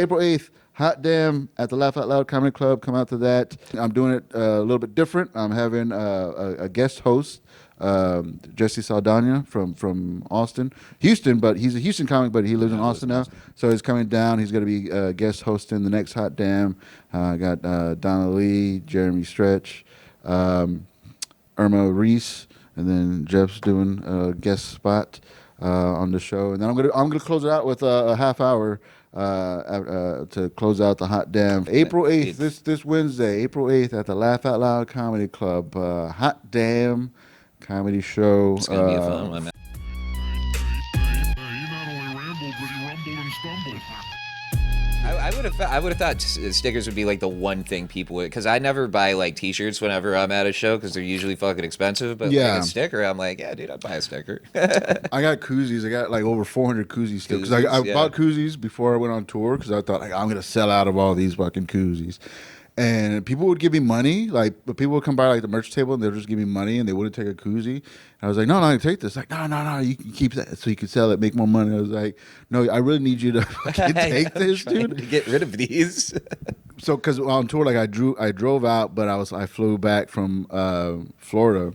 April 8th. Hot Damn at the Laugh Out Loud Comedy Club. Come out to that. I'm doing it a little bit different. I'm having a guest host, Jesse Saldana from Austin, Houston, but he's a Houston comic, but he lives in Austin now. So he's coming down. He's going to be guest hosting the next Hot Damn. I got Donna Lee, Jeremy Stretch, Irma Reese, and then Jeff's doing a guest spot on the show. And then I'm gonna close it out with a half hour. To close out the Hot Damn. April 8th, this Wednesday, April 8th at the Laugh Out Loud Comedy Club. Hot Damn comedy show. It's going to be a fun one, man. He not only rambled, but he rumbled and stumbled. I would have thought stickers would be like the one thing people would, because I never buy like T-shirts whenever I'm at a show because they're usually fucking expensive. But like a sticker, I'm like, yeah, dude, I'd buy a sticker. I got koozies. I got like over 400 koozies still because I bought koozies before I went on tour because I thought like I'm gonna sell out of all these fucking koozies. And people would give me money, but people would come by like the merch table and they would just give me money and they wouldn't take a koozie. And I was like, no, I take this. Like, no, you can keep that so you can sell it, make more money. I was like, no, I really need you to fucking take this, dude. To get rid of these. So, because on tour, like I drove out, but I flew back from Florida,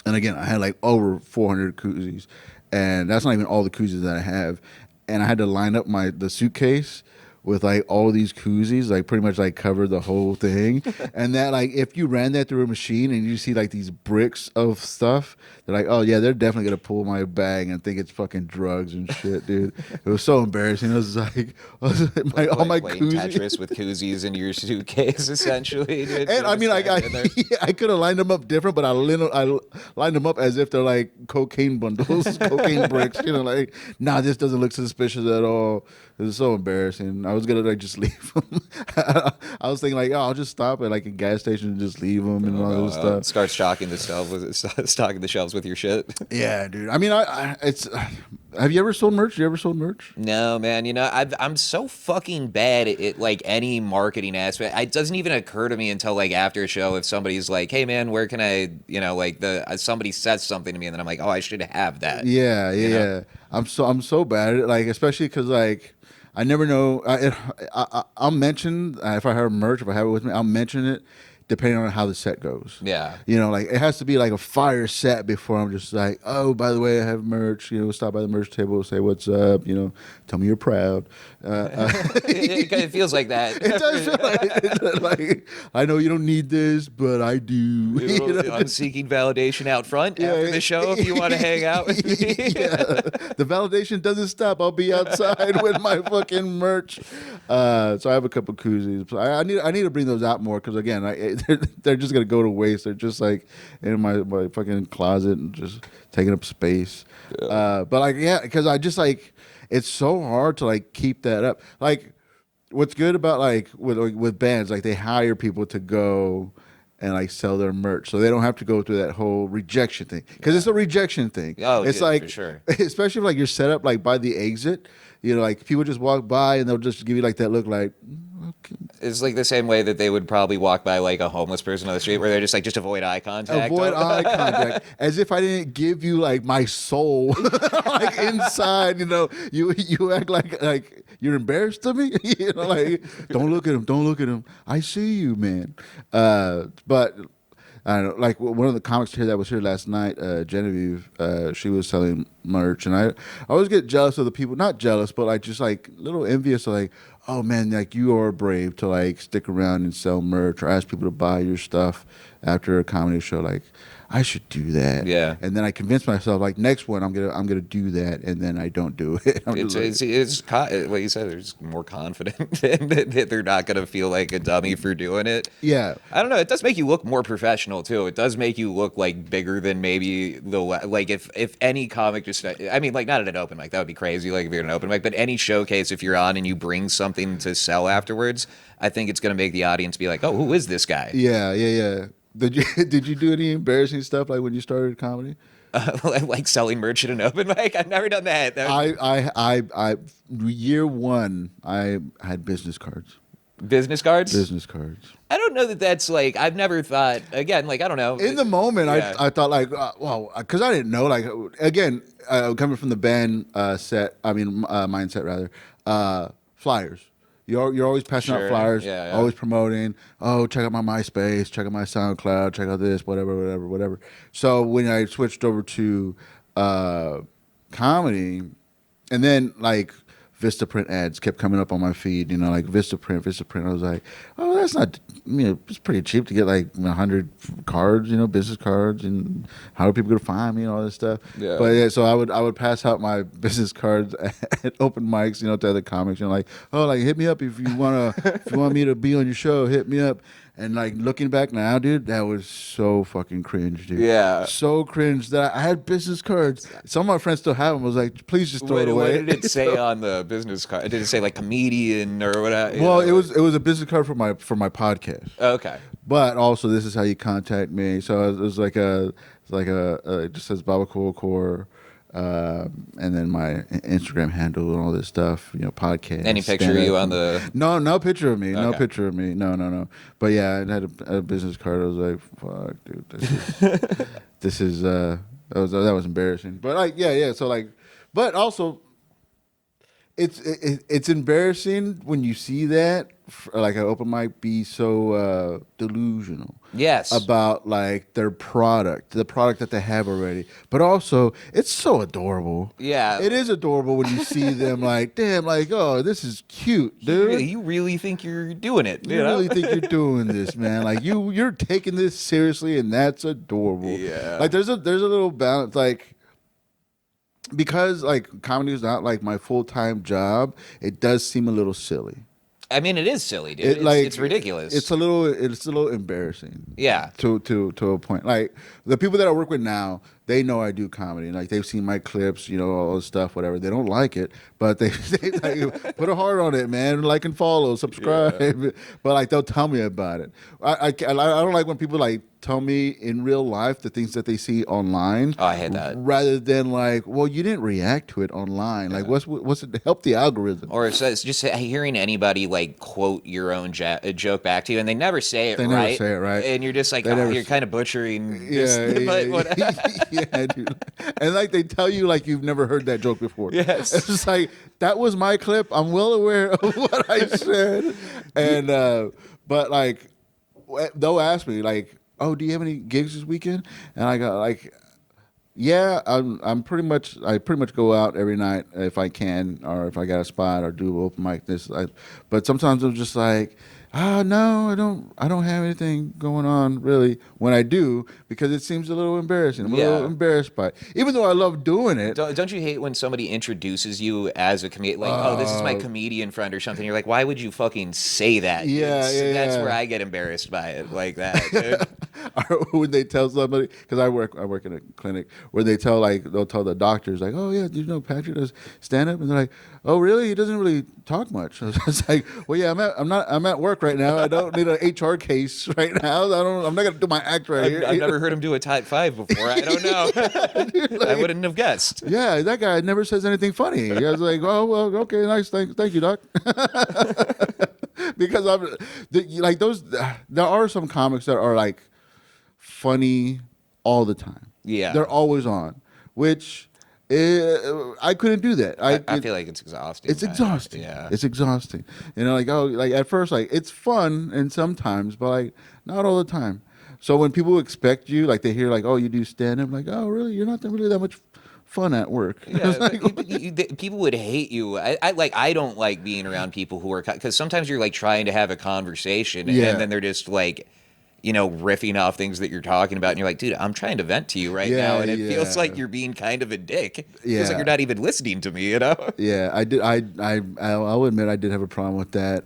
and again, I had like over 400 koozies, and that's not even all the koozies that I have, and I had to line up the suitcase with like all these koozies, like pretty much like covered the whole thing. And that like if you ran that through a machine and you see like these bricks of stuff, they're like, oh yeah, they're definitely gonna pull my bag and think it's fucking drugs and shit, dude. It was so embarrassing. It was like all my playing koozies. Tetris with koozies in your suitcase, essentially. Dude. And I mean, like I could have lined them up different, but I lined them up as if they're like cocaine bundles, cocaine bricks. You know, like nah, this doesn't look suspicious at all. It was so embarrassing. I was gonna like just leave them. I was thinking like, oh, I'll just stop at like a gas station and just leave them and all this stuff. Start stocking the shelves with your shit. Yeah, dude. I mean, it's. Have you ever sold merch? You ever sold merch? No, man. You know, I'm so fucking bad at like any marketing aspect. It doesn't even occur to me until like after a show if somebody's like, "Hey, man, where can I?" You know, like somebody says something to me, and then I'm like, "Oh, I should have that." Yeah. I'm so bad at it, like especially because like. I never know. I'll mention if I have merch, if I have it with me, I'll mention it depending on how the set goes. Yeah. You know, like it has to be like a fire set before I'm just like, oh, by the way, I have merch. You know, stop by the merch table, say what's up. You know, tell me you're proud. It feels like that. It does feel like I know you don't need this, but I do. You know? I'm seeking validation out front after the show if you want to hang out with me. Yeah. The validation doesn't stop. I'll be outside with my fucking merch. So I have a couple koozies. I need to bring those out more because again, they're just gonna go to waste. They're just like in my fucking closet and just taking up space. Yeah. But like because I just like it's so hard to like keep that up. Like what's good about like with bands, like they hire people to go and like sell their merch, so they don't have to go through that whole rejection thing because it's a rejection thing. Oh, it's dude, like for sure. Especially if like you're set up like by the exit. You know, like people just walk by and they'll just give you like that look, like. Okay. It's like the same way that they would probably walk by like a homeless person on the street, where they're just like, just avoid eye contact. Avoid eye contact, as if I didn't give you like my soul, like inside. You know, you act like you're embarrassed of me. You know, like don't look at him. I see you, man. But. I don't know, like one of the comics here that was here last night, Genevieve, she was selling merch, and I always get jealous of the people, not jealous, but like just like a little envious of like, oh man, like you are brave to like stick around and sell merch or ask people to buy your stuff after a comedy show. Like I should do that. Yeah. And then I convince myself like next one I'm gonna do that, and then I don't do it. It's what you said. They're just more confident that they're not gonna feel like a dummy for doing it. Yeah. I don't know. It does make you look more professional too. It does make you look like bigger than maybe like if any comic just. I mean, like not at an open mic, that would be crazy. Like if you're at an open mic, but any showcase, if you're on and you bring something to sell afterwards, I think it's gonna make the audience be like, oh, who is this guy? Yeah. Did you do any embarrassing stuff like when you started comedy? Like selling merch at an open mic? I've never done that. I year one I had business cards. Business cards? Business cards. I don't know that that's like, I've never thought, again, like, I don't know. In the moment, yeah. I thought like, well, because I didn't know, like, again, coming from the band mindset rather, flyers. You're always passing out Sure. flyers, Yeah. always promoting. Oh, check out my MySpace, check out my SoundCloud, check out this, whatever. So when I switched over to comedy, and then like Vistaprint ads kept coming up on my feed, like Vistaprint. I was like, oh, that's not, it's pretty cheap to get like 100 cards, business cards, and how are people gonna find me and all this stuff. Yeah. But yeah, so I would pass out my business cards at open mics, to other comics, like, oh, like hit me up if you want me to be on your show, hit me up. And like looking back now, dude, that was so fucking cringe, dude. Yeah. So cringe that I had business cards. Some of my friends still have them. I was like, please just throw it away. What did it say on the business card? Did it say like comedian or whatever? Well, it was a business card for my podcast. Okay. But also, this is how you contact me. So it was it just says Baba Cool Core, and then my Instagram handle and all this stuff. Podcast. Any picture of you on the? No picture of me. No Okay. picture of me. No. But yeah, I had a business card. I was like, fuck, dude, this is that was embarrassing. But like, yeah. So like, but also, it's embarrassing when you see that, like an open mic be so delusional. Yes. About like their product, the product that they have already. But also, it's so adorable. Yeah. It is adorable when you see them like, damn, like, oh, this is cute, dude. You really think you're doing it? You really think you're doing this, man? Like you're taking this seriously, and that's adorable. Yeah. Like there's a little balance, like, because like comedy is not like my full-time job. It does seem a little silly. I mean, it is silly, dude. It's ridiculous. It's a little embarrassing. Yeah. To a point. Like the people that I work with now, they know I do comedy. Like they've seen my clips, all this stuff, whatever. They don't like it, but they like, put a heart on it, man. Like and follow, subscribe. Yeah. But like they'll tell me about it. I don't like when people like tell me in real life the things that they see online. Oh, I hate that. Rather than like, well, you didn't react to it online. Like, what's it to help the algorithm? Or it's just hearing anybody like quote your own joke back to you, and they never say it right. They never say it right. And you're just like, you're kind of butchering. Yeah, dude. And like they tell you like you've never heard that joke before. Yes. It's just like, that was my clip. I'm well aware of what I said. And but like they'll ask me like, oh, do you have any gigs this weekend? And I go like, yeah, I pretty much go out every night if I can, or if I got a spot, or do open mic this. But sometimes I'm just like, no, I don't have anything going on really when I do, because it seems a little embarrassing. I'm a little embarrassed by it. Even though I love doing it. Don't you hate when somebody introduces you as a comedian? Like, oh, this is my comedian friend or something. You're like, why would you fucking say that? Yeah. That's where I get embarrassed by it like that, dude. Or when they tell somebody, because I work in a clinic where they'll tell the doctors like, oh yeah, Patrick does stand up, and they're like, oh really? He doesn't really talk much. I was like, well yeah, I'm at work right now. I don't need an HR case right now. I'm not gonna do my act right here. I've never heard him do a type 5 before. I don't know. Dude, I wouldn't have guessed. Yeah, that guy never says anything funny. I was like, oh well, okay, nice, thank you, doc. Because like those, there are some comics that are like funny all the time. Yeah, they're always on, which I couldn't do that. I feel like it's exhausting. It's exhausting. Yeah, it's exhausting. Like at first, like it's fun and sometimes, but like not all the time. So when people expect you, like they hear like, oh, you do stand up, like, oh, really? You're not really that much fun at work. Yeah, like, people would hate you. I don't like being around people who are, because sometimes you're like trying to have a conversation, and then they're just like, riffing off things that you're talking about, and you're like, dude, I'm trying to vent to you right now, and it feels like you're being kind of a dick. It feels like you're not even listening to me, Yeah, I did. I'll admit I did have a problem with that.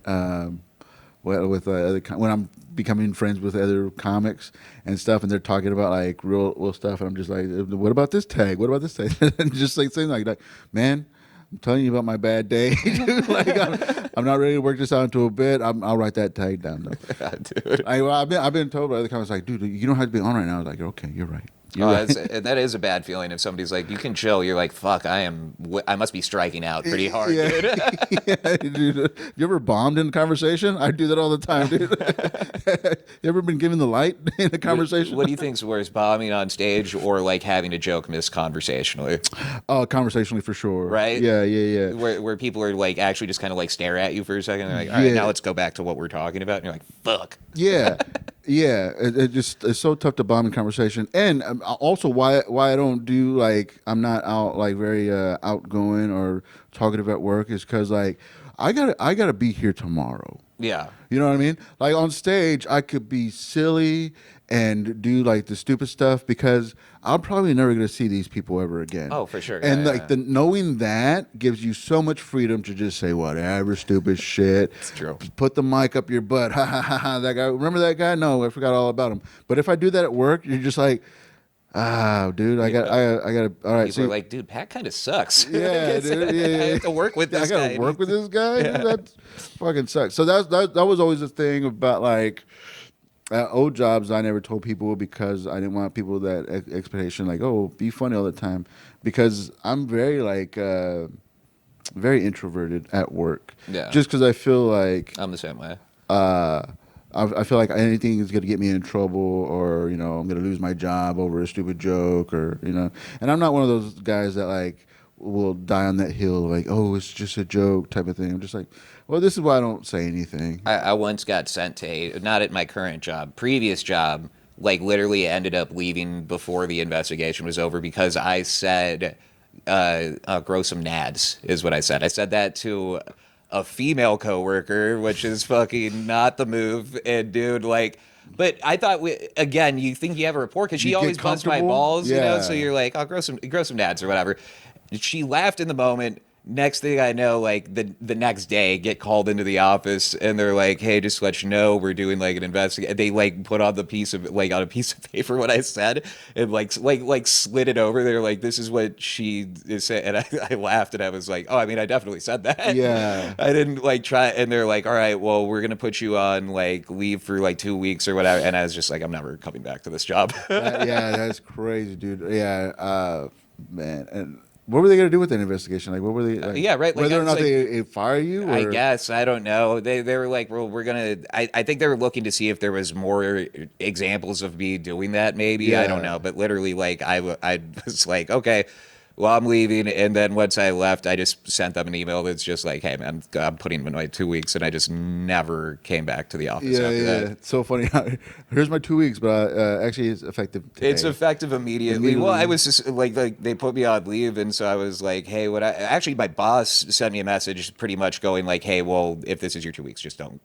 With when I'm becoming friends with other comics and stuff, and they're talking about like real stuff, and I'm just like, what about this tag? What about this tag? And just like saying like, man, I'm telling you about my bad day. Like I'm not ready to work this out into a bit. I'll write that tag down though. Dude. I've been told by other comics like, dude, you don't have to be on right now. I was like, okay, you're right. That is a bad feeling if somebody's like, you can chill. You're like, fuck, I must be striking out pretty hard, Yeah. dude. Yeah, dude. You ever bombed in a conversation? I do that all the time, dude. You ever been given the light in a conversation? What do you think's worse, bombing on stage or like having a joke miss conversationally? Oh, conversationally for sure. Right? Yeah. Where people are like actually just kind of like stare at you for a second. They're like, all right, Yeah. now let's go back to what we're talking about. And you're like, fuck. Yeah, yeah. It's so tough to bomb in conversation, and also why I don't do like I'm not out like very outgoing or talkative at work is because like I gotta be here tomorrow. Yeah. You know what I mean? Like on stage, I could be silly and do like the stupid stuff because I'm probably never gonna see these people ever again. Oh, for sure. And Yeah, like yeah. the knowing that gives you so much freedom to just say whatever stupid shit. It's true. Put the mic up your butt. Ha ha ha ha. That guy. Remember that guy? No, I forgot all about him. But if I do that at work, you're just like, dude, I got. All right. People See, are like, dude, Pat kind of sucks. yeah, dude. Yeah, I have to work with I this gotta guy. work with this guy. Dude, that fucking sucks. So that was always the thing about like at old jobs. I never told people because I didn't want people that expectation like, oh, be funny all the time, because I'm very like very introverted at work. Yeah. Just because I feel like I'm the same way. I feel like anything is going to get me in trouble, or I'm going to lose my job over a stupid joke, or and I'm not one of those guys that like will die on that hill like, oh, it's just a joke type of thing. I'm just like, well, this is why I don't say anything. I once got sent to not at my current job, previous job, like literally ended up leaving before the investigation was over because I said, grow some nads is what I said. I said that to a female coworker, which is fucking not the move. And dude, like, but I thought again, you think you have a rapport because she You get always busts my comfortable? balls, Yeah. So you're like, I'll grow some nads or whatever. She laughed in the moment. Next thing I know, like the next day, get called into the office and they're like, "Hey, just to let you know, we're doing like an investigation." They like put on the piece of like on a piece of paper what I said and like slid it over. They're like, "This is what she is saying," and I laughed and I was like, "Oh, I mean, I definitely said that." Yeah. I didn't like try. And they're like, "All right, well, we're gonna put you on like leave for like 2 weeks or whatever." And I was just like, "I'm never coming back to this job." Yeah, that's crazy, dude. Yeah, man. And what were they gonna do with that investigation? Like, what were they? Like, yeah, right, like, whether or I not was they fire you, or? I guess I don't know. They were like, well, we're gonna. I think they were looking to see if there was more examples of me doing that. Maybe I don't Yeah. know, but literally, like I was like, okay, well, I'm leaving, and then once I left, I just sent them an email that's just like, hey, man, I'm putting them in like 2 weeks, and I just never came back to the office Yeah, after yeah. that. It's so funny. Here's my 2 weeks, but actually, it's effective today. It's effective immediately. Well, I was just like they put me on leave, and so I was like, hey, actually, my boss sent me a message, pretty much going like, hey, well, if this is your 2 weeks, just don't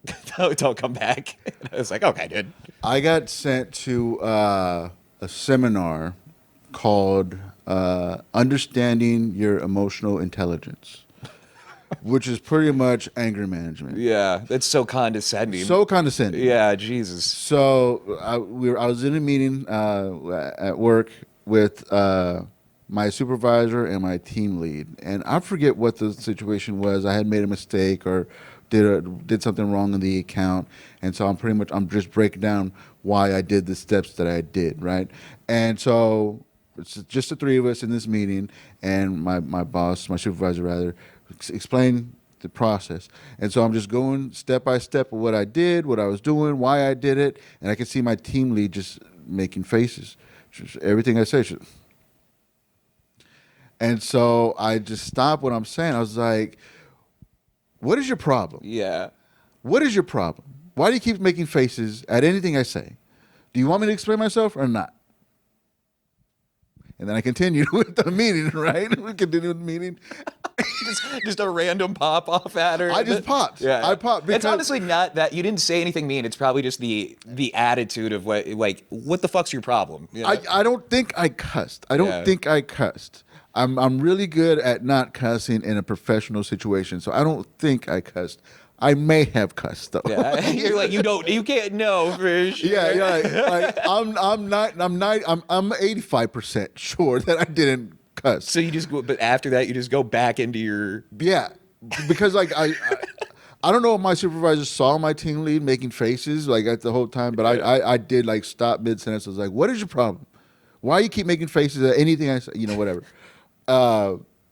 don't come back. And I was like, okay, dude. I got sent to a seminar called Understanding Your Emotional Intelligence, which is pretty much anger management. Yeah, that's so condescending. So condescending. yeah, Jesus. So I was in a meeting at work with my supervisor and my team lead, and I forget what the situation was. I had made a mistake or did something wrong in the account, and so I'm just breaking down why I did the steps that I did, right? And so it's just the three of us in this meeting, and my boss, my supervisor rather, explained the process. And so I'm just going step by step of what I did, what I was doing, why I did it, and I can see my team lead just making faces. Just everything I say. And so I just stopped what I'm saying. I was like, what is your problem? Yeah. What is your problem? Why do you keep making faces at anything I say? Do you want me to explain myself or not? And then I continued with the meeting, right? We continued with the meeting. just a random pop off at her. I just popped. Yeah, I popped It's because- honestly not that you didn't say anything mean. It's probably just the attitude of what the fuck's your problem? You know? I don't think I cussed. I don't Yeah. think I cussed. I'm really good at not cussing in a professional situation, so I don't think I cussed. I may have cussed though. Yeah. You're like you can't know for sure. Yeah. Like, I'm 85% sure that I didn't cuss. So you just go, but after that you just go back into your. Yeah, because like I don't know if my supervisor saw my team lead making faces like at the whole time, but I did like stop mid sentence. I was like, "What is your problem? Why you keep making faces at anything I say? Whatever.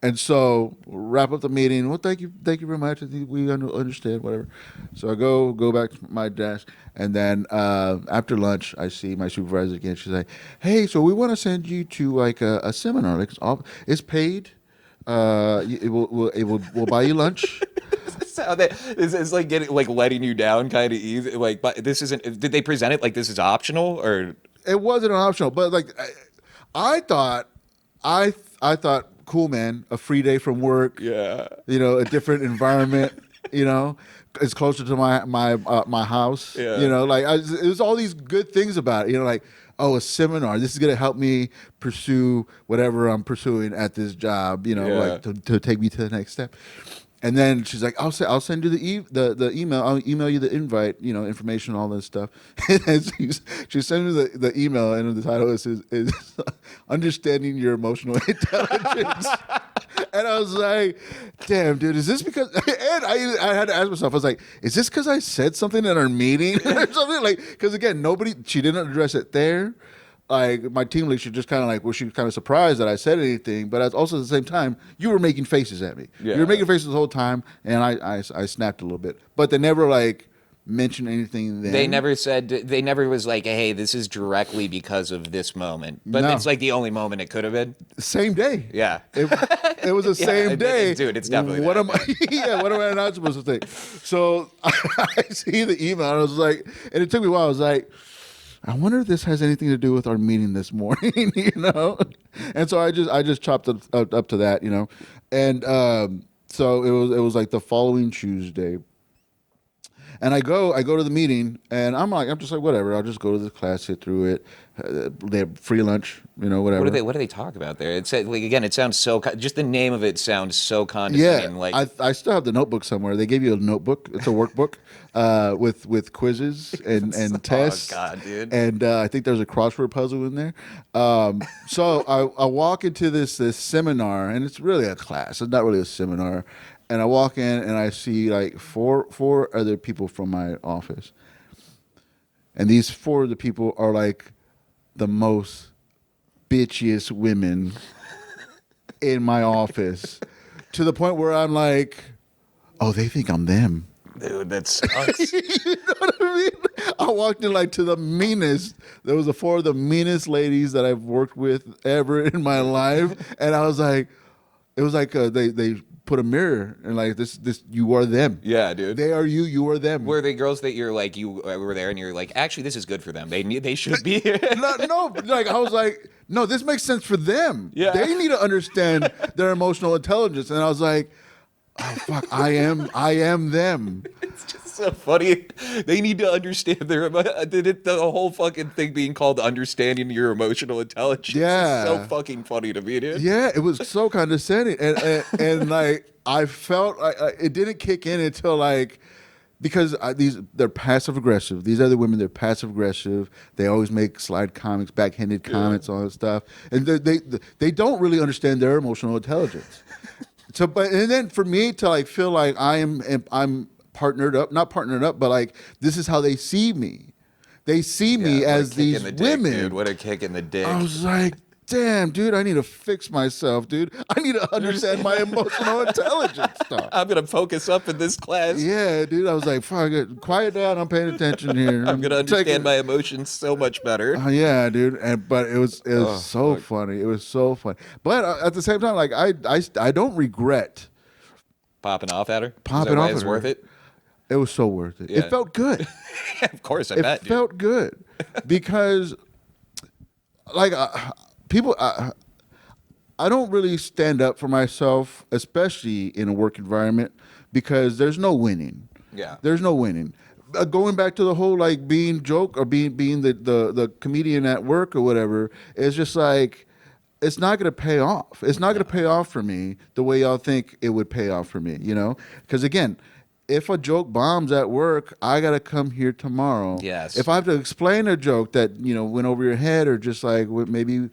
And so wrap up the meeting. Well, thank you very much. I think we understand, whatever. So I go back to my desk, and then after lunch, I see my supervisor again. She's like, "Hey, so we want to send you to like a seminar. Like it's paid. We'll buy you lunch." So it's like letting you down, kind of easy. Like, but this isn't. Did they present it like this is optional or? It wasn't an optional, but like I thought, I thought, cool, man, a free day from work. Yeah. A different environment. It's closer to my house. Yeah. It was all these good things about it. Like, oh, a seminar. This is gonna help me pursue whatever I'm pursuing at this job. Like to take me to the next step. And then she's like, I'll send you the email. I'll email you the invite, information, all this stuff. And she sent me the email, and the title is Understanding Your Emotional Intelligence. And I was like, damn, dude, is this because? And I had to ask myself, I was like, is this because I said something at our meeting or something? Like, because again, she didn't address it there. Like my team lead, she just kind of like, she was kind of surprised that I said anything, but also at the same time, you were making faces at me. Yeah. You were making faces the whole time, and I snapped a little bit, but they never like mentioned anything. Then They never was like, hey, this is directly because of this moment. But No. it's like the only moment it could have been. Same day. Yeah. It was the same day. Dude, it's definitely what that. am I? Yeah, what am I not supposed to think? So I see the email, and I was like, and it took me a while. I was like, I wonder if this has anything to do with our meeting this morning, And so I just chopped it up to that, and so it was like the following Tuesday, and I go to the meeting, and I'm just like, whatever, I'll just go to the class, sit through it. They have free lunch, whatever. What do they talk about there? It's like, again, it sounds so just the name of it sounds so condescending. Yeah, Like I still have the notebook somewhere. They gave you a notebook. It's a workbook with quizzes and tests. Oh God, dude. And I think there's a crossword puzzle in there. So I walk into this seminar, and it's really a class. It's not really a seminar. And I walk in, and I see like four other people from my office, and these four of the people are like the most bitchiest women in my office, to the point where I'm like, oh, they think I'm them. Dude, that sucks. You know what I mean? I walked in like to the meanest. There was four of the meanest ladies that I've worked with ever in my life, and I was like, it was like they put a mirror and like this you are them. Yeah, dude. They are you. You are them. Were they girls that you're like you were there and you're like, actually, this is good for them. They should be here. No, like I was like, no, this makes sense for them. Yeah. They need to understand their emotional intelligence. And I was like, oh fuck, I am them. It's just so funny. They need to understand the whole fucking thing being called understanding your emotional intelligence. Yeah. Is so fucking funny to me, dude. Yeah, it was so condescending, and like I felt it didn't kick in until like, because they're passive aggressive. These other women, they're passive aggressive. They always make slide comments, backhanded comments, all that stuff, and they don't really understand their emotional intelligence. So, and then for me to like feel like I'm not partnered up, but like this is how they see me. They see me what a as kick these in the dick, women. dude. What a kick in the dick. I was like, damn, dude, I need to fix myself, dude. I need to understand my emotional intelligence stuff. I'm gonna focus up in this class. Yeah, dude. I was like, fuck it. Quiet down. I'm paying attention here. I'm gonna understand my emotions so much better. Yeah, dude. But it was so funny. It was so funny. But at the same time, like I don't regret Popping off at her. popping off. It's at her. worth it. It was so worth it. Yeah. It felt good. Of course, I It bet. Dude. felt good because, like, people. I don't really stand up for myself, especially in a work environment, because there's no winning. Yeah. There's no winning. Going back to the whole like being joke or being the comedian at work or whatever, it's just like it's not going to pay off. It's not going to pay off for me the way y'all think it would pay off for me, Because again, if a joke bombs at work, I got to come here tomorrow. Yes. If I have to explain a joke that, went over your head or just like maybe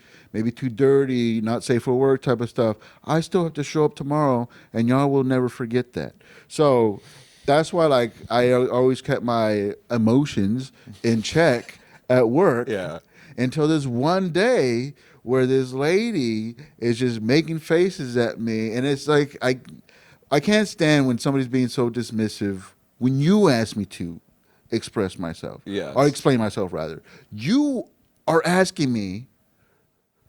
too dirty, not safe for work type of stuff, I still have to show up tomorrow and y'all will never forget that. So that's why like I always kept my emotions in check at work. Yeah. until this one day where this lady is just making faces at me, and it's like I can't stand when somebody's being so dismissive when you ask me to express myself, Yes. or explain myself rather. You are asking me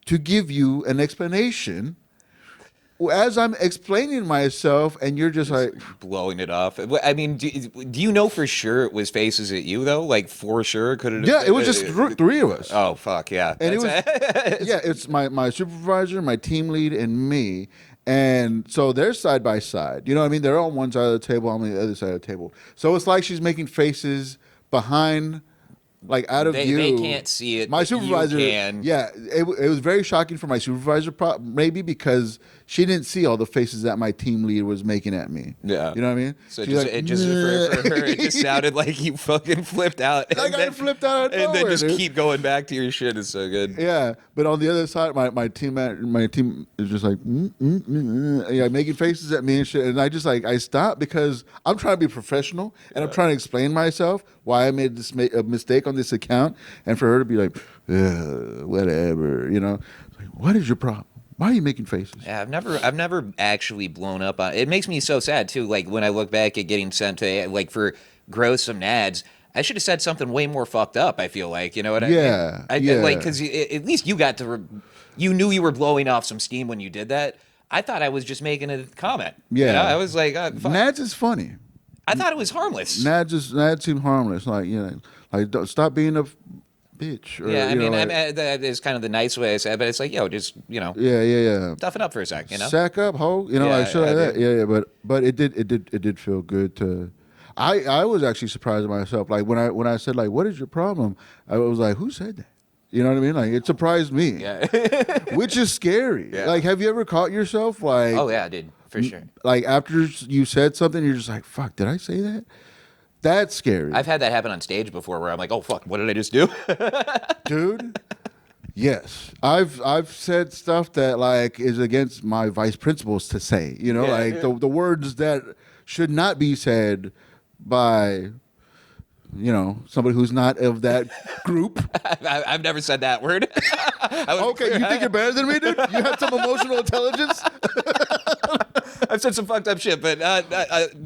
to give you an explanation as I'm explaining myself, and you're just like, blowing it off. I mean, do you know for sure it was faces at you though? Like for sure, could it? yeah, it was just three of us. Oh fuck yeah! And That's- yeah, it's my supervisor, my team lead, and me. And so they're side by side. You know what I mean? They're on one side of the table, I'm on the other side of the table. So it's like she's making faces behind, like out of view. They can't see it. My but you supervisor, can. yeah, it was very shocking for my supervisor, maybe because she didn't see all the faces that my team lead was making at me. Yeah. You know what I mean? So She's it just for her, it just sounded like you fucking flipped out. Like I flipped out of and then nowhere, just dude. keep going back to your shit. Is so good. Yeah, but on the other side, my team is just like yeah, making faces at me and shit, and I stopped because I'm trying to be professional and I'm trying to explain myself why I made a mistake on this account, and for her to be like, whatever, you know, like, what is your problem? Why are you making faces? Yeah, I've never actually blown up on it. Makes me so sad too. Like when I look back at getting sent to like for gross some nads, I should have said something way more fucked up. I feel like, you know what I mean? Yeah. Like because at least you got to, you knew you were blowing off some steam when you did that. I thought I was just making a comment. Yeah, you know? I was like, fuck. Nads is funny. I thought it was harmless. Nads seem harmless. Like, you know, like don't stop being a bitch. Or, Yeah, I you mean, know, like, that is kind of the nice way I said, but it's like, yo, just yeah. toughen up for a sec, you know. Sack up, ho. You know, Yeah, like shit like I that. did. Yeah. But it did feel good to. I was actually surprised at myself. Like when I said like, "What is your problem?" I was like, "Who said that?" You know what I mean? Like it surprised me. Yeah. Which is scary. Yeah. Like, have you ever caught yourself like? Oh yeah, dude, for sure. Like after you said something, you're just like, "Fuck, did I say that?" That's scary. I've had that happen on stage before, where I'm like, oh fuck, what did I just do? Dude. Yes, I've said stuff that like is against my vice principals to say. You know, Yeah. like the words that should not be said by, you know, somebody who's not of that group. I've never said that word. Okay, you think you're better than me, dude? You have some emotional intelligence. I've said some fucked up shit, but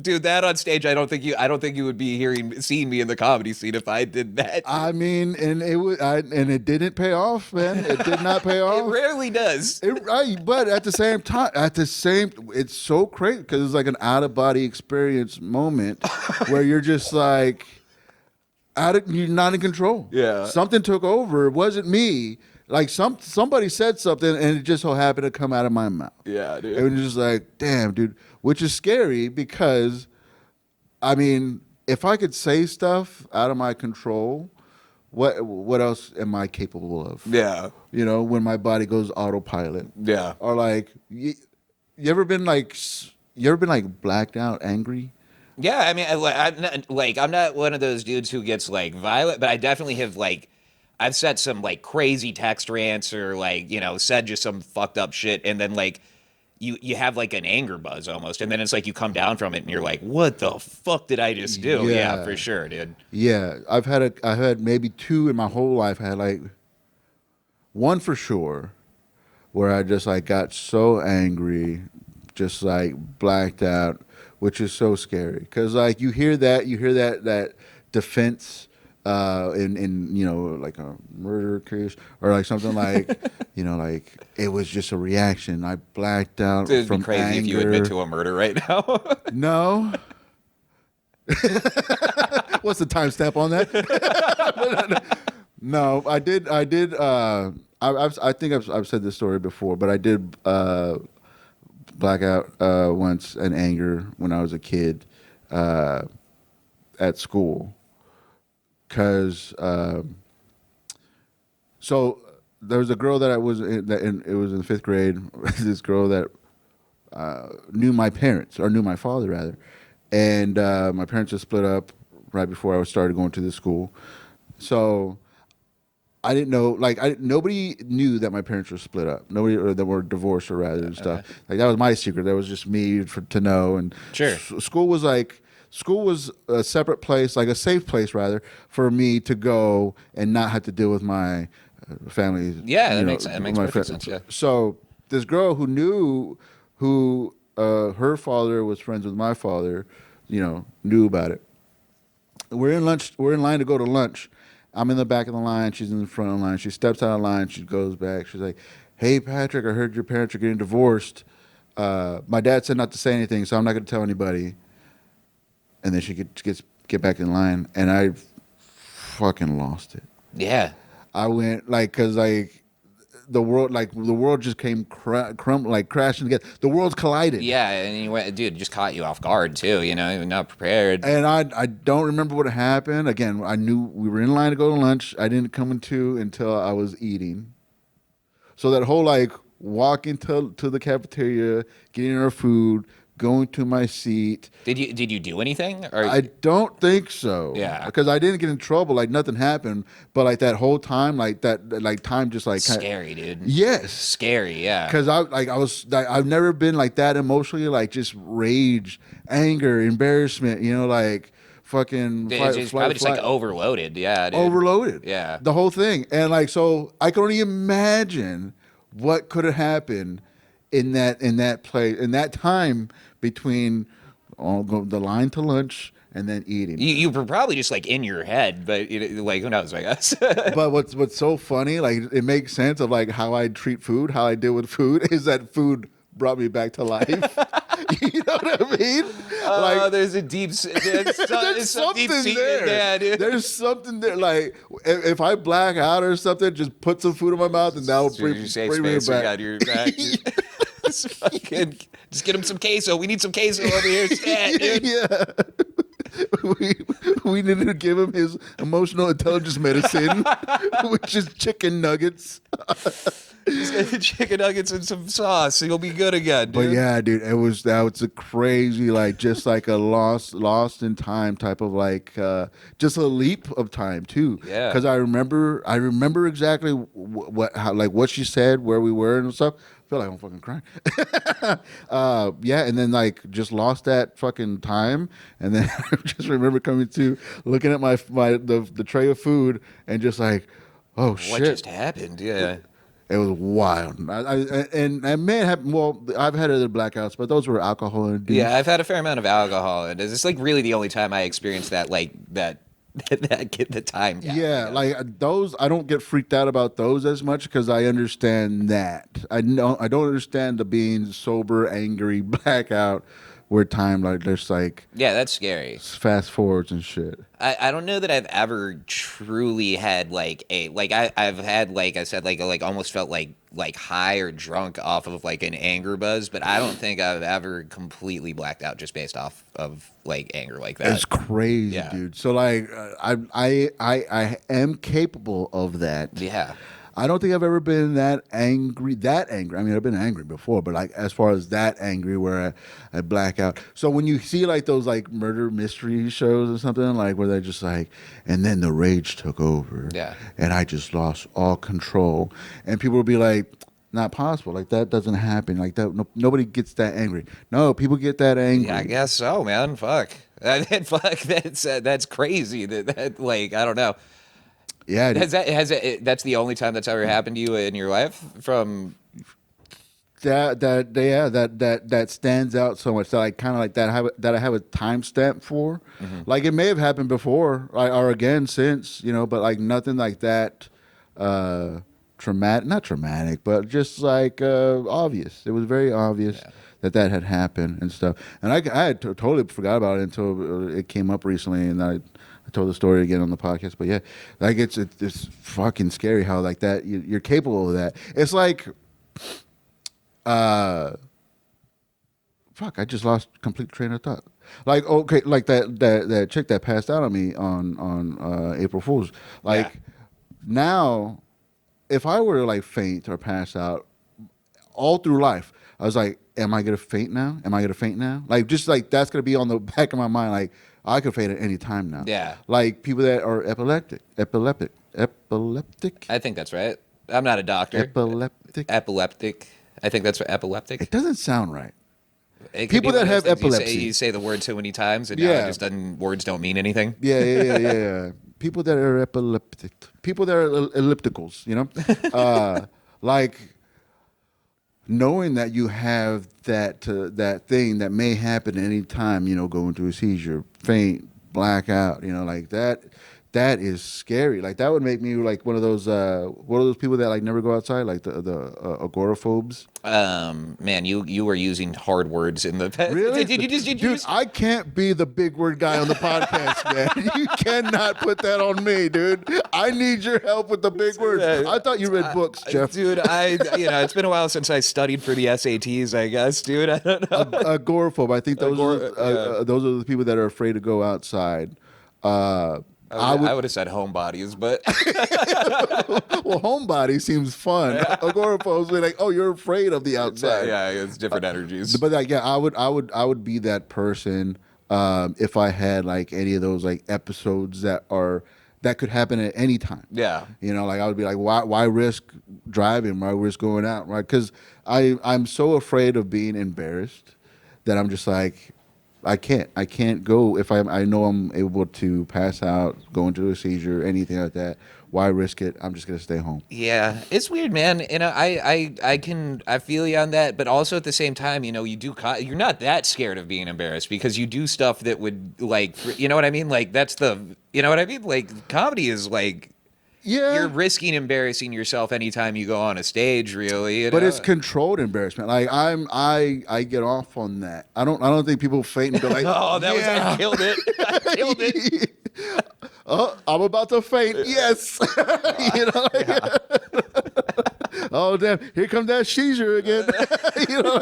dude, that on stage, I don't think you would be seeing me in the comedy scene if I did that. I mean, and it didn't pay off, man. It did not pay It off. rarely does. Right, but at the same time, it's so crazy because it's like an out of body experience moment where you're just like you're not in control. Yeah. Something took over. It wasn't me. Like somebody said something and it just so happened to come out of my mouth. Yeah, dude. And it was just like, damn, dude, which is scary because, I mean, if I could say stuff out of my control, what else am I capable of? Yeah. You know, when my body goes autopilot. Yeah. Or like, you ever been like blacked out angry? Yeah, I mean, I'm not one of those dudes who gets like violent, but I definitely have like, I've said some like crazy text rants or like, you know, said just some fucked up shit, and then like you have like an anger buzz almost, and then it's like you come down from it and you're like, what the fuck did I just do? Yeah, for sure, dude. Yeah, I've had maybe two in my whole life. I had like one for sure where I just like got so angry, just like blacked out, which is so scary because like you hear that defense in you know, like a murder case or like something like you know, like it was just a reaction. I blacked out It'd from be crazy anger. if you admit to a murder right now. No. What's the timestamp on that? No, I did. I think I've said this story before, but I did black out once in anger when I was a kid at school. Because so there was a girl that I was it was in fifth grade. This girl that knew my parents, or knew my father rather, and my parents just split up right before I started going to this school. So I didn't know, like nobody knew that my parents were split up. Nobody, or that were divorced or rather and stuff. Like that was my secret. That was just me to know. And Sure. School was a separate place, like a safe place rather, for me to go and not have to deal with my family. Yeah, that you know, makes sense. That makes my perfect sense, yeah. So this girl who her father was friends with my father, knew about it. We're in lunch. We're in line to go to lunch. I'm in the back of the line. She's in the front of the line. She steps out of line. She goes back. She's like, "Hey, Patrick, I heard your parents are getting divorced. My dad said not to say anything, so I'm not going to tell anybody." And then she get back in line, and I fucking lost it. Yeah. I went because the world just came crashing together. The worlds collided. Yeah, and you went, dude, it just caught you off guard too. You're not prepared. And I don't remember what happened. Again, I knew we were in line to go to lunch. I didn't come into until I was eating. So that whole walking to the cafeteria, getting our food, going to my seat. Did you do anything? Or I don't think so. Yeah. Because I didn't get in trouble. Nothing happened. But that whole time, time just scary, dude. Yes. Scary, yeah. Because I've never been that emotionally, just rage, anger, embarrassment. Fucking. It's probably just overloaded, yeah. Dude. Overloaded. Yeah. The whole thing, and so I can only imagine what could have happened in that place in that time between the line to lunch and then eating. You were probably just in your head, but who knows, I guess. But what's so funny, it makes sense of how I treat food, how I deal with food, is that food brought me back to life. You know what I mean? There's a deep, there's some deep something secret there, dude. There's something there. If I black out or something, just put some food in my mouth and that'll bring me back. Got your back. Just get him some queso. We need some queso over here. Stat, dude. Yeah. We needed to give him his emotional intelligence medicine, which is chicken nuggets. Just get the chicken nuggets and some sauce. He'll be good again, dude. But yeah, dude, that was a crazy, just a lost in time type of just a leap of time too. Yeah. Because I remember exactly what she said, where we were and stuff. I feel like I'm fucking crying. Yeah, and then just lost that fucking time, and then I just remember looking at the tray of food and just oh shit, what just happened? Yeah. It was wild. And may have happened. Well, I've had other blackouts, but those were alcohol induced. Yeah, I've had a fair amount of alcohol, and it's really the only time I experienced that the time. Yeah, those. I don't get freaked out about those as much because I understand that. I don't understand the being sober, angry, blackout, where time there's yeah, that's scary. fast forwards and shit. I don't know that I've ever truly had I've had I said almost felt like high or drunk off of an anger buzz, but I don't think I've ever completely blacked out just based off of anger like that. It's crazy, Yeah. dude. So I am capable of that. Yeah. I don't think I've ever been that angry. I mean, I've been angry before, but as far as that angry where I black out. So when you see those murder mystery shows or something where they're just and then the rage took over. Yeah. And I just lost all control. And people will be not possible. That doesn't happen. That. No, nobody gets that angry. No, people get that angry. Yeah, I guess so, man. Fuck. Fuck. That's crazy. That I don't know. Yeah, That's the only time that's ever happened to you in your life from that stands out so much that I kind of that I have a timestamp for. Mm-hmm. It may have happened before or again since, but nothing like that traumatic, not traumatic, but just obvious. It was very obvious that had happened and stuff. And I had totally forgot about it until it came up recently, and I told the story again on the podcast. But yeah, it's fucking scary how that you're capable of that. It's fuck, I just lost complete train of thought. Okay, that chick that passed out on me on April Fool's. Now, if I were to faint or pass out all through life, I was am I gonna faint now? Am I gonna faint now? That's gonna be on the back of my mind. I could faint at any time now. Yeah. People that are epileptic. I think that's right. I'm not a doctor. Epileptic. I think that's epileptic. It doesn't sound right. People that have epilepsy. You say the word so many times, and Yeah. now it just doesn't. Words don't mean anything. Yeah. people that are epileptic, people that are ellipticals, you know, like knowing that you have that thing that may happen at any time, you know, go into a seizure, faint, blackout, you know, like that. That is scary. Like that would make me like one of those people that like never go outside, like the agoraphobes. Man, you were using hard words in the past. Really? Did you Dude, just I can't be the big word guy on the podcast, man. You cannot put that on me, dude. I need your help with the big words. I thought you read books, Jeff. Dude, it's been a while since I studied for the SATs, I guess, dude. I don't know. Agoraphobe. I think those those are the people that are afraid to go outside. I would have said homebodies, but Well, homebody seems fun. Agoraphobes are like, oh, you're afraid of the outside. yeah, it's different energies. But like, yeah, I would be that person if I had like any of those like episodes that could happen at any time. Yeah. You know, like I would be like, why risk driving? Why risk going out? Right? Because I'm so afraid of being embarrassed that I'm just like, I can't go if I know I'm able to pass out, go into a seizure, anything like that. Why risk it? I'm just gonna stay home. Yeah, it's weird, man. You know, I feel you on that, but also at the same time, you know, you're not that scared of being embarrassed because you do stuff that would like, you know what I mean? Like you know what I mean? Like comedy is like. Yeah, You're risking embarrassing yourself anytime you go on a stage, really. You but know? it's controlled embarrassment. Like I get off on that. I don't think people faint and go like, Oh, that was I killed it. I killed it. I'm about to faint. Yes, you know. Oh damn! Here comes that seizure again. You know,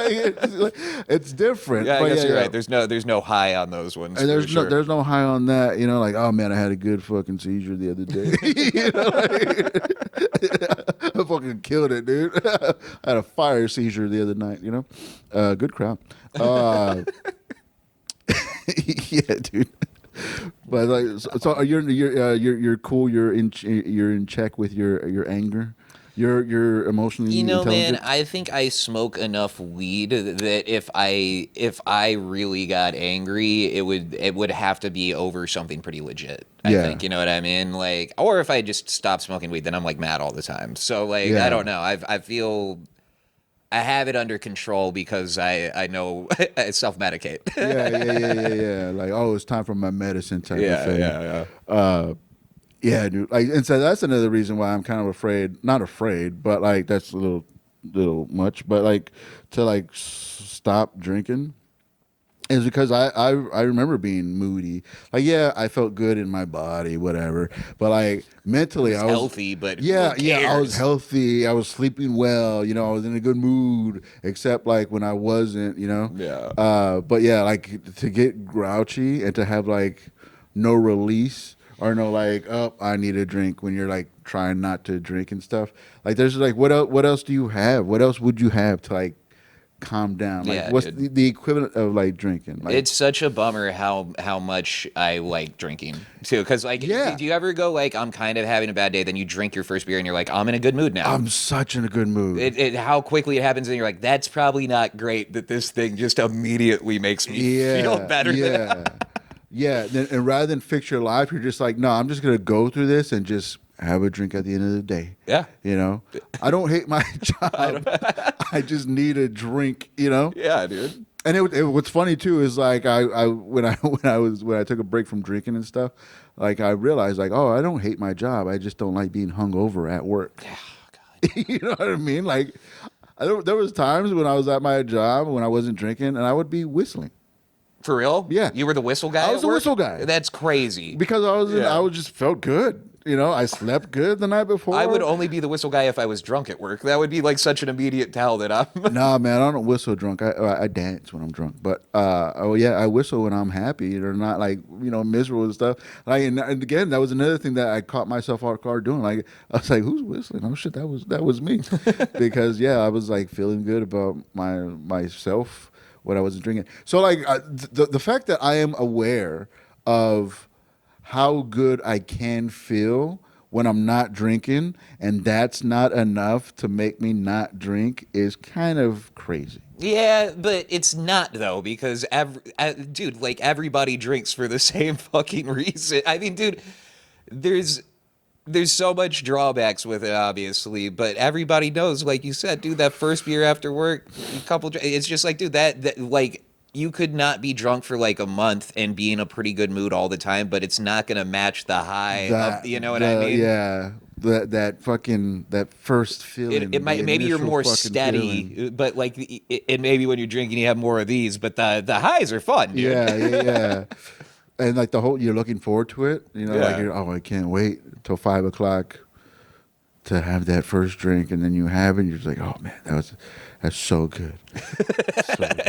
it's different. Yeah, I But guess you're right. There's no high on those ones. And for sure. there's no high on that. You know, like, oh man, I had a good fucking seizure the other day. You know, like, I fucking killed it, dude. I had a fire seizure the other night. You know, good crowd. Yeah, dude. But like, so you're cool. You're in check with your anger. You're emotionally Man, intelligent. I think I smoke enough weed that if I really got angry, it would have to be over something pretty legit. I Yeah. think, you know what I mean? Like, or if I just stop smoking weed, then I'm like mad all the time. So like, Yeah. I don't know. I feel I have it under control because I know I self-medicate. Yeah. Like, oh, it's time for my medicine type of thing. yeah. Yeah, dude. Like, and so that's another reason why I'm kind of afraid. Not afraid, but like that's a little much. But like to like stop drinking is because I remember being moody. Like, yeah, I felt good in my body, whatever. But like mentally, I was healthy, but yeah, who yeah, I was cares? healthy. I was sleeping well. You know, I was in a good mood. Except like when I wasn't. You know. Yeah. But yeah, like to get grouchy and to have like no release. Or no, like, oh, I need a drink when you're like trying not to drink and stuff. Like, there's like, what else do you have? What else would you have to like calm down? Like, Yeah, what's dude. the equivalent of like drinking? Like, It's such a bummer how much I like drinking too. Because like, Yeah. do you ever go like I'm kind of having a bad day, then you drink your first beer and you're like I'm in a good mood now. I'm such in a good mood. How quickly it happens, and you're like, that's probably not great. That this thing just immediately makes me feel better. Yeah, yeah. And rather than fix your life, you're just like, no, I'm just gonna go through this and just have a drink at the end of the day. Yeah. You know, I don't hate my job. I just need a drink. You know. Yeah, dude. And what's funny too is like when I took a break from drinking and stuff, like I realized like, oh, I don't hate my job. I just don't like being hungover at work. You know what I mean? Like there was times when I was at my job when I wasn't drinking and I would be whistling For real? Yeah. You were the whistle guy. I was at the work? whistle guy. That's crazy. because Yeah. I was just felt good. You know, I slept good the night before. I would only be the whistle guy if I was drunk at work. That would be like such an immediate tell that I'm. Nah, man, I don't whistle drunk. I dance when I'm drunk, but oh yeah, I whistle when I'm happy or not like miserable and stuff. Like and again, that was another thing that I caught myself off guard doing. Like I was like, who's whistling? Oh shit, that was me, because yeah, I was like feeling good about myself when I wasn't drinking. So like the fact that I am aware of how good I can feel when I'm not drinking, and that's not enough to make me not drink is kind of crazy. Yeah, but it's not though because dude, like everybody drinks for the same fucking reason. I mean, dude, there's so much drawbacks with it, obviously, but everybody knows, like you said, dude, that first beer after work, it's just like, dude, that like, you could not be drunk for like a month and be in a pretty good mood all the time, but it's not gonna match the high of, you know what I mean? Yeah. That first feeling. It might, the maybe you're initial more fucking steady, feeling. but like, and maybe when you're drinking, you have more of these, but the highs are fun, dude. Yeah. And like you're looking forward to it. Like Yeah. I can't wait until 5 o'clock to have that first drink, and then you have it. And you're just like, oh man, that's so good, so good.